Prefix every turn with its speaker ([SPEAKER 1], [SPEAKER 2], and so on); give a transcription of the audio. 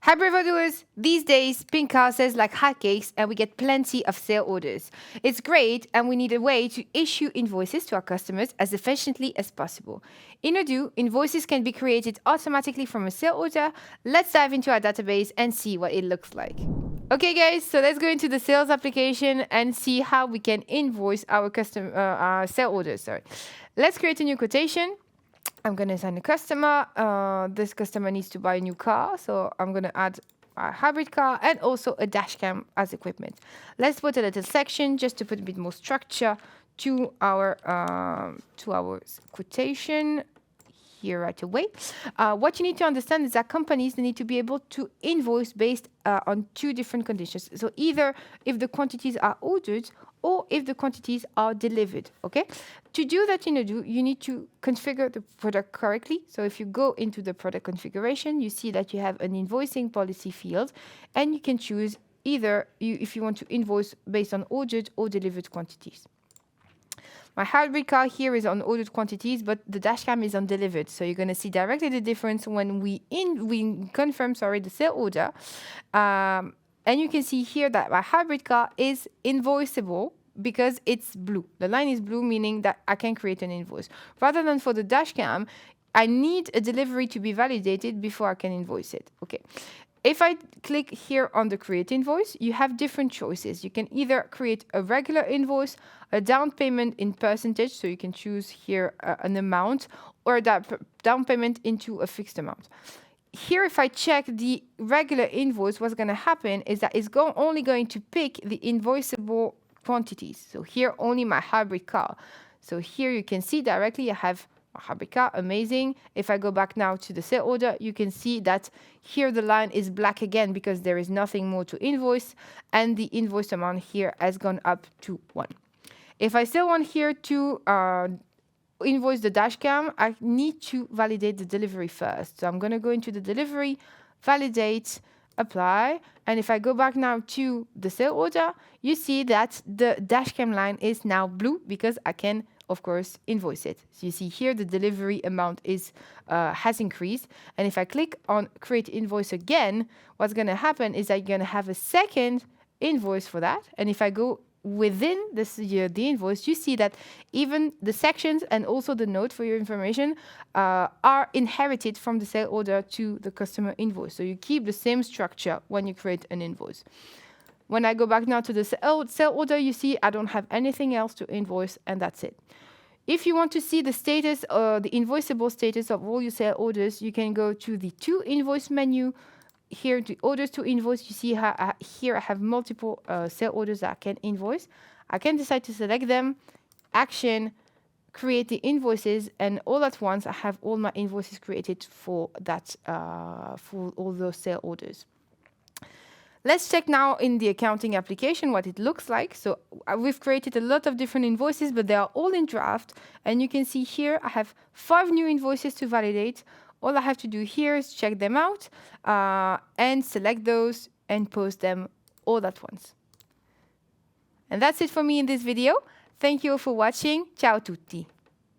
[SPEAKER 1] Hi Bravodoers! These days, pink car sells like hotcakes and we get plenty of sale orders. It's great and we need a way to issue invoices to our customers as efficiently as possible. In Odoo, invoices can be created automatically from a sale order. Let's dive into our database and see what it looks like. Okay guys, so let's go into the sales application and see how we can invoice our sale orders. Let's create a new quotation. I'm going to assign a customer. This customer needs to buy a new car, so I'm going to add a hybrid car and also a dash cam as equipment. Let's put a little section just to put a bit more structure to our quotation here right away. What you need to understand is that companies need to be able to invoice based on two different conditions. So either if the quantities are ordered or if the quantities are delivered, okay? To do that in Odoo, you need to configure the product correctly. So if you go into the product configuration, you see that you have an invoicing policy field, and you can choose either if you want to invoice based on ordered or delivered quantities. My hybrid car here is on ordered quantities, but the dashcam is on delivered. So you're going to see directly the difference when we confirm the sale order. And you can see here that my hybrid car is invoiceable because it's blue. The line is blue, meaning that I can create an invoice. Rather than for the dashcam, I need a delivery to be validated before I can invoice it. Okay. If I click here on the create invoice, you have different choices. You can either create a regular invoice, a down payment in percentage, so you can choose here an amount, or a down payment into a fixed amount. Here, if I check the regular invoice, what's going to happen is that it's only going to pick the invoiceable quantities. So here, only my hybrid car. So here you can see directly I have a hybrid car, amazing. If I go back now to the sale order, you can see that here the line is black again because there is nothing more to invoice, and the invoice amount here has gone up to 1. If I still want here to invoice the dashcam, I need to validate the delivery first. So I'm going to go into the delivery, validate, apply. And if I go back now to the sale order, you see that the dashcam line is now blue because I can, of course, invoice it. So you see here the delivery amount is has increased. And if I click on create invoice again, what's going to happen is that you're going to have a second invoice for that. And if I go within the invoice, you see that even the sections and also the note for your information are inherited from the sale order to the customer invoice. So you keep the same structure when you create an invoice. When I go back now to the sale order, you see I don't have anything else to invoice, and that's it. If you want to see the status or the invoiceable status of all your sale orders, you can go to the to invoice menu. Here, the orders to invoice, you see how here I have multiple sale orders that I can invoice. I can decide to select them, action, create the invoices, and all at once I have all my invoices created for that for all those sale orders. Let's check now in the accounting application what it looks like. So we've created a lot of different invoices, but they are all in draft. And you can see here I have 5 new invoices to validate. All I have to do here is check them out and select those and post them all at once. And that's it for me in this video. Thank you for watching. Ciao tutti.